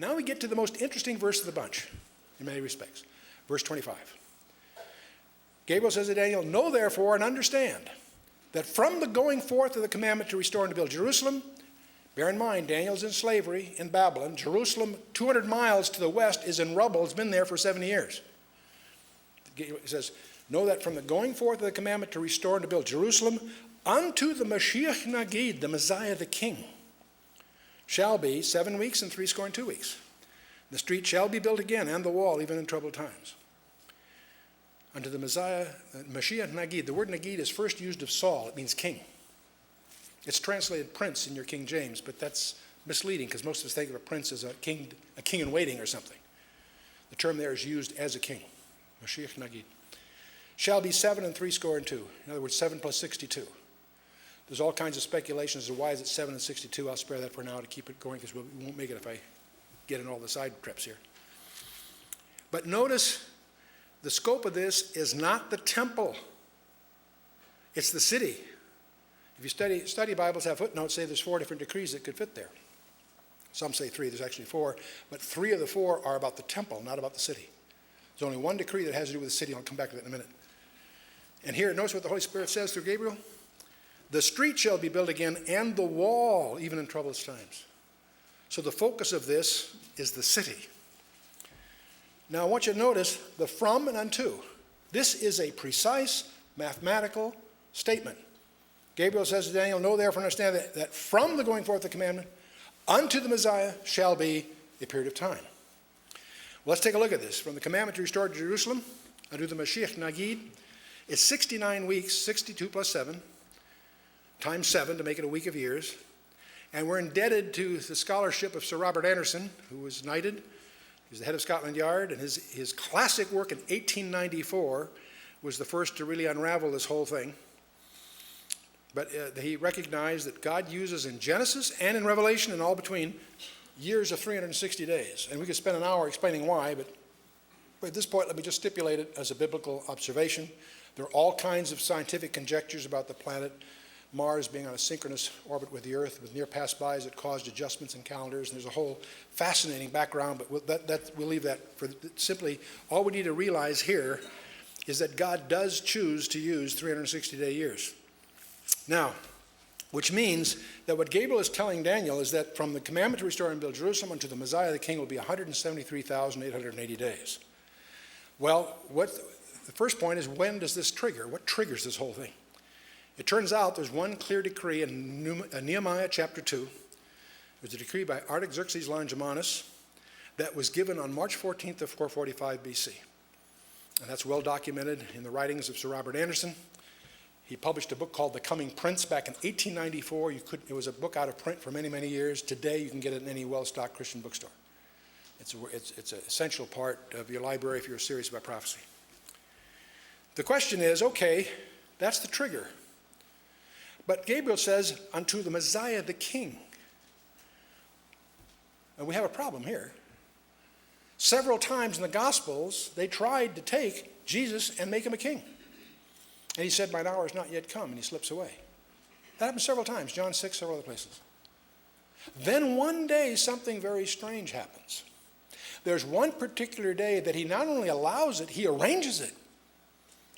Now we get to the most interesting verse of the bunch, in many respects. Verse 25. Gabriel says to Daniel, "Know therefore and understand that from the going forth of the commandment to restore and to build Jerusalem," bear in mind, Daniel's in slavery in Babylon. Jerusalem, 200 miles to the west, is in rubble. It's been there for 70 years. He says, "Know that from the going forth of the commandment to restore and to build Jerusalem unto the Mashiach Nagid, the Messiah, the King, shall be 7 weeks and 62 weeks. The street shall be built again, and the wall, even in troubled times. Unto the Messiah, Mashiach Nagid." The word Nagid is first used of Saul. It means king. It's translated prince in your King James, but that's misleading because most of us think of a prince as a king in waiting or something. The term there is used as a king. Mashiach Nagid. Shall be 7 and 62. In other words, 7 plus 62. There's all kinds of speculations as to why is it 7 and 62. I'll spare that for now to keep it going because we won't make it if I get in all the side trips here. But notice the scope of this is not the temple. It's the city. If you study Bibles, have footnotes, say there's 4 different decrees that could fit there. Some say 3, there's actually 4. But 3 of the 4 are about the temple, not about the city. There's only one decree that has to do with the city. I'll come back to that in a minute. And here, notice what the Holy Spirit says through Gabriel. The street shall be built again, and the wall, even in troublous times. So the focus of this is the city. Now I want you to notice the from and unto. This is a precise mathematical statement. Gabriel says to Daniel, "Know therefore and understand that from the going forth of the commandment unto the Messiah shall be a period of time." Well, let's take a look at this. From the commandment to restore Jerusalem unto the Mashiach Nagid, it's 69 weeks, 62 plus 7, times 7 to make it a week of years. And we're indebted to the scholarship of Sir Robert Anderson, who was knighted. He's the head of Scotland Yard, and his classic work in 1894 was the first to really unravel this whole thing. But he recognized that God uses in Genesis and in Revelation and all between years of 360 days. And we could spend an hour explaining why, but at this point, let me just stipulate it as a biblical observation. There are all kinds of scientific conjectures about the planet Mars being on a synchronous orbit with the Earth with near pass-bys that caused adjustments in calendars. And there's a whole fascinating background, but we'll leave that for simply. All we need to realize here is that God does choose to use 360-day years. Now, which means that what Gabriel is telling Daniel is that from the commandment to restore and build Jerusalem unto the Messiah the King will be 173,880 days. Well, the first point is, when does this trigger? What triggers this whole thing? It turns out there's one clear decree in Nehemiah chapter 2. There's a decree by Artaxerxes Longimanus that was given on March 14th of 445 BC. And that's well documented in the writings of Sir Robert Anderson. He published a book called The Coming Prince back in 1894. It was a book out of print for many, many years. Today you can get it in any well-stocked Christian bookstore. It's an essential part of your library if you're serious about prophecy. The question is, okay, that's the trigger. But Gabriel says, unto the Messiah the King. And we have a problem here. Several times in the Gospels, they tried to take Jesus and make him a king. And he said, mine hour is not yet come, and he slips away. That happened several times, John 6, several other places. Then one day, something very strange happens. There's one particular day that he not only allows it, he arranges it.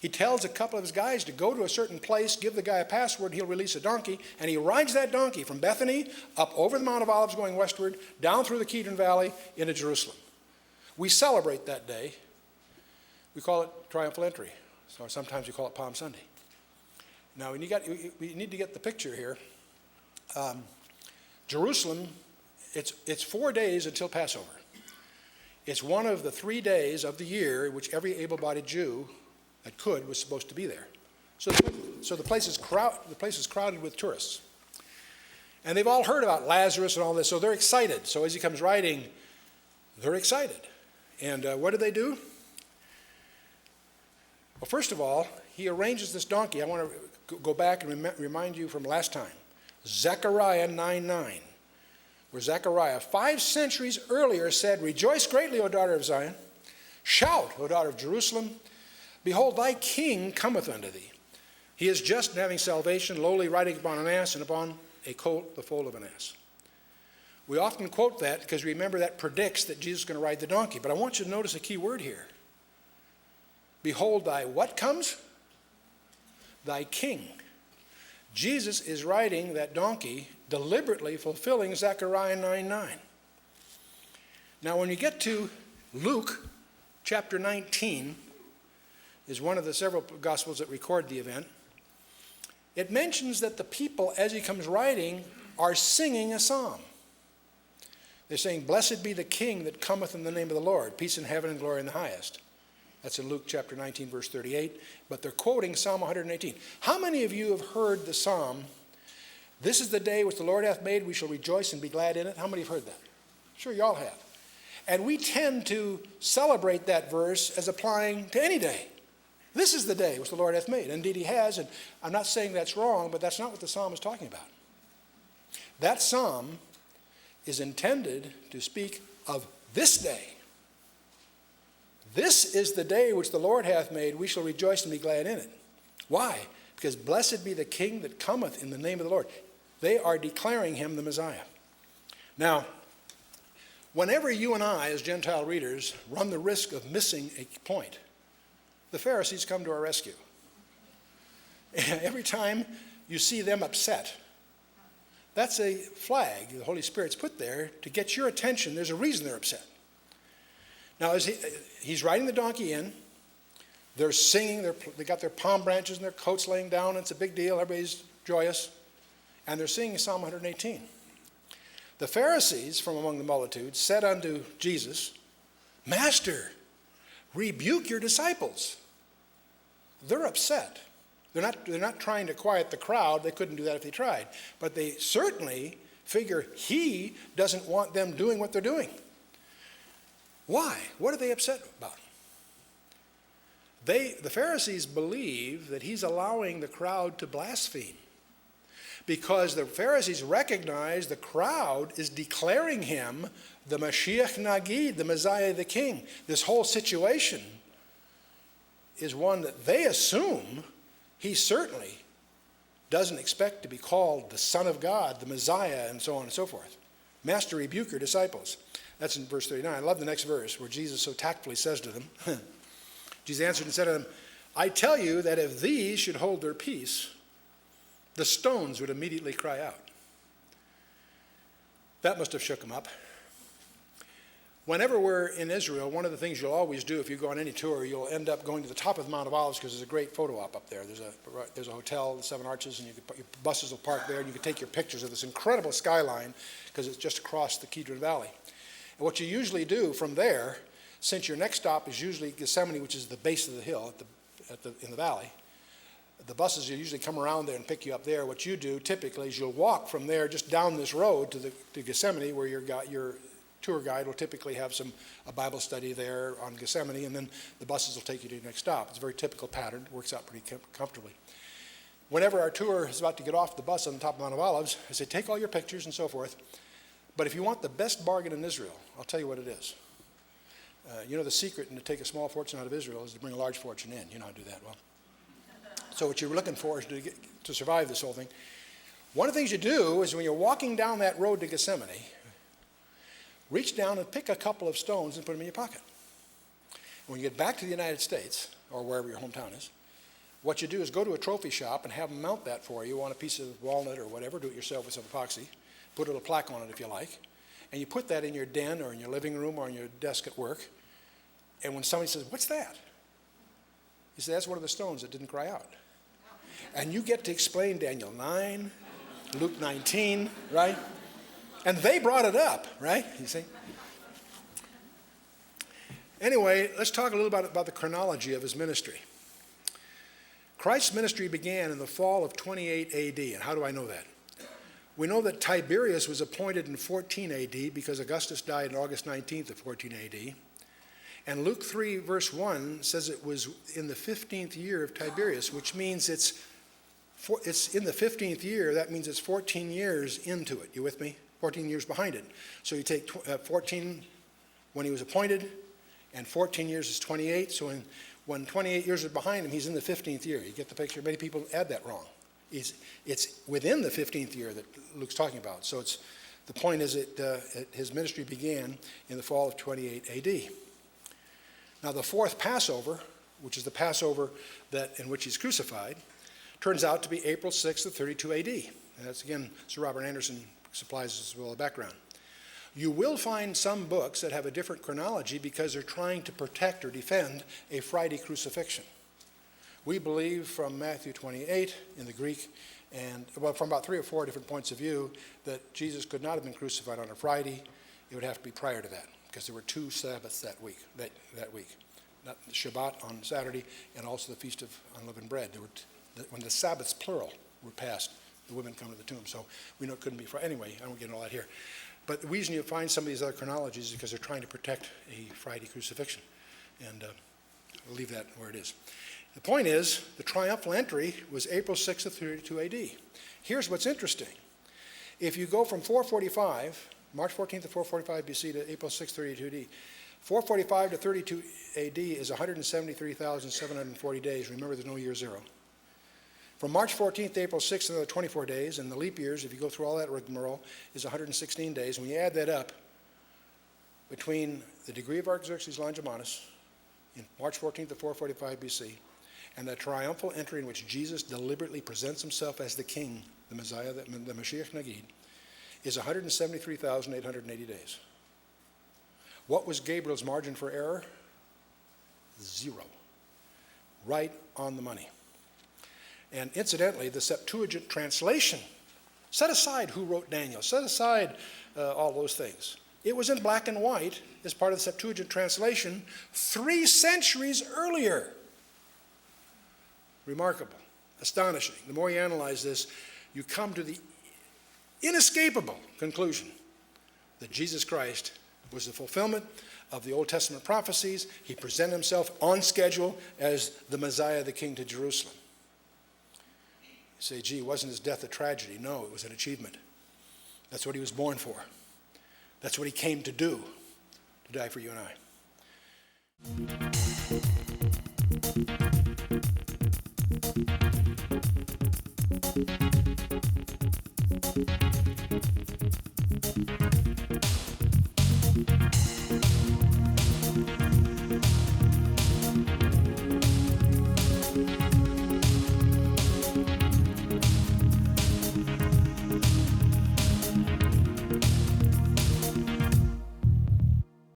He tells a couple of his guys to go to a certain place, give the guy a password, he'll release a donkey, and he rides that donkey from Bethany up over the Mount of Olives going westward, down through the Kidron Valley into Jerusalem. We celebrate that day. We call it Triumphal Entry. So sometimes we call it Palm Sunday. Now, we need to get the picture here. Jerusalem, it's 4 days until Passover. It's one of the 3 days of the year in which every able-bodied Jew that could was supposed to be there. So the place is crowded with tourists. And they've all heard about Lazarus and all this, so they're excited. So as he comes riding, they're excited. And what do? Well, first of all, he arranges this donkey. I want to go back and remind you from last time. Zechariah 9:9, where Zechariah 5 centuries earlier said, rejoice greatly, O daughter of Zion. Shout, O daughter of Jerusalem. Behold, thy king cometh unto thee. He is just and having salvation, lowly riding upon an ass, and upon a colt, the foal of an ass. We often quote that because remember that predicts that Jesus is going to ride the donkey. But I want you to notice a key word here. Behold, thy what comes? Thy king. Jesus is riding that donkey, deliberately fulfilling Zechariah 9:9. Now when you get to Luke chapter 19, is one of the several Gospels that record the event. It mentions that the people, as he comes riding, are singing a psalm. They're saying, blessed be the King that cometh in the name of the Lord, peace in heaven and glory in the highest. That's in Luke chapter 19, verse 38. But they're quoting Psalm 118. How many of you have heard the psalm, this is the day which the Lord hath made, we shall rejoice and be glad in it? How many have heard that? Sure, you all have. And we tend to celebrate that verse as applying to any day. This is the day which the Lord hath made. Indeed, he has, and I'm not saying that's wrong, but that's not what the psalm is talking about. That psalm is intended to speak of this day. This is the day which the Lord hath made. We shall rejoice and be glad in it. Why? Because blessed be the King that cometh in the name of the Lord. They are declaring him the Messiah. Now, whenever you and I, as Gentile readers, run the risk of missing a point, the Pharisees come to our rescue. Every time you see them upset, that's a flag the Holy Spirit's put there to get your attention. There's a reason they're upset. Now, as he's riding the donkey in, they're singing, they got their palm branches and their coats laying down. It's a big deal. Everybody's joyous. And they're singing Psalm 118. The Pharisees from among the multitude said unto Jesus, Master, rebuke your disciples. They're upset. They're not trying to quiet the crowd. They couldn't do that if they tried. But they certainly figure he doesn't want them doing what they're doing. Why? What are they upset about? The Pharisees believe that he's allowing the crowd to blaspheme because the Pharisees recognize the crowd is declaring him the Mashiach Nagid, the Messiah, the King. This whole situation is one that they assume he certainly doesn't expect to be called the Son of God, the Messiah, and so on and so forth. Master, rebuke your disciples. That's in verse 39. I love the next verse where Jesus so tactfully says to them, Jesus answered and said to them, I tell you that if these should hold their peace, the stones would immediately cry out. That must have shook them up. Whenever we're in Israel, one of the things you'll always do if you go on any tour, you'll end up going to the top of the Mount of Olives because there's a great photo op up there. There's a hotel, the Seven Arches, and your buses will park there, and you can take your pictures of this incredible skyline because it's just across the Kidron Valley. And what you usually do from there, since your next stop is usually Gethsemane, which is the base of the hill in the valley, the buses will usually come around there and pick you up there. What you do typically is you'll walk from there just down this road to Gethsemane, where your tour guide will typically have a Bible study there on Gethsemane, and then the buses will take you to your next stop. It's a very typical pattern. It works out pretty comfortably. Whenever our tour is about to get off the bus on the top of Mount of Olives, I say, take all your pictures and so forth. But if you want the best bargain in Israel, I'll tell you what it is. The secret in to take a small fortune out of Israel is to bring a large fortune in. You know how to do that well. So what you're looking for is to survive this whole thing. One of the things you do is when you're walking down that road to Gethsemane, reach down and pick a couple of stones and put them in your pocket. When you get back to the United States, or wherever your hometown is, what you do is go to a trophy shop and have them mount that for you on a piece of walnut or whatever, do it yourself with some epoxy, put a little plaque on it if you like, and you put that in your den or in your living room or on your desk at work, and when somebody says, what's that? You say, that's one of the stones that didn't cry out. And you get to explain Daniel 9, Luke 19, right? And they brought it up, right? You see? Anyway, let's talk a little about the chronology of his ministry. Christ's ministry began in the fall of 28 AD. And how do I know that? We know that Tiberius was appointed in 14 AD because Augustus died on August 19th of 14 AD. And Luke 3, verse 1 says it was in the 15th year of Tiberius, which means it's in the 15th year. That means it's 14 years into it. You with me? 14 years behind it. So you take 14 when he was appointed, and 14 years is 28. So when 28 years is behind him, he's in the 15th year. You get the picture? Many people add that wrong. It's within the 15th year that Luke's talking about. So it's The point is his ministry began in the fall of 28 AD. Now the fourth Passover, which is the Passover in which he's crucified, turns out to be April 6th of 32 AD. And that's, again, Sir Robert Anderson supplies us with all the background. You will find some books that have a different chronology because they're trying to protect or defend a Friday crucifixion. We believe from Matthew 28 in the Greek, and from about 3 or 4 different points of view, that Jesus could not have been crucified on a Friday. It would have to be prior to that, because there were 2 Sabbaths that week. Not the Shabbat on Saturday, and also the Feast of Unleavened Bread. When the Sabbaths, plural, were passed, the women come to the tomb. So we know it couldn't be Friday. Anyway, I won't get into all that here. But the reason you find some of these other chronologies is because they're trying to protect a Friday crucifixion. And we'll leave that where it is. The point is, the triumphal entry was April 6th of 32 AD. Here's what's interesting. If you go from 445, March 14th to 445 BC to April 6th, 32 AD, 445 to 32 AD is 173,740 days. Remember, there's no year zero. From March 14th to April 6th, another 24 days, and the leap years, if you go through all that rigmarole, is 116 days. When you add that up, between the degree of Artaxerxes Longimanus in March 14th to 445 BC, and the triumphal entry in which Jesus deliberately presents himself as the king, the Messiah, the Mashiach Nagid, is 173,880 days. What was Gabriel's margin for error? 0. Right on the money. And incidentally, the Septuagint translation, set aside who wrote Daniel, set aside all those things. It was in black and white as part of the Septuagint translation 3 centuries earlier. Remarkable, astonishing. The more you analyze this, you come to the inescapable conclusion that Jesus Christ was the fulfillment of the Old Testament prophecies. He presented himself on schedule as the Messiah, the King to Jerusalem. You say, gee, wasn't his death a tragedy? No, it was an achievement. That's what he was born for. That's what he came to do, to die for you and I.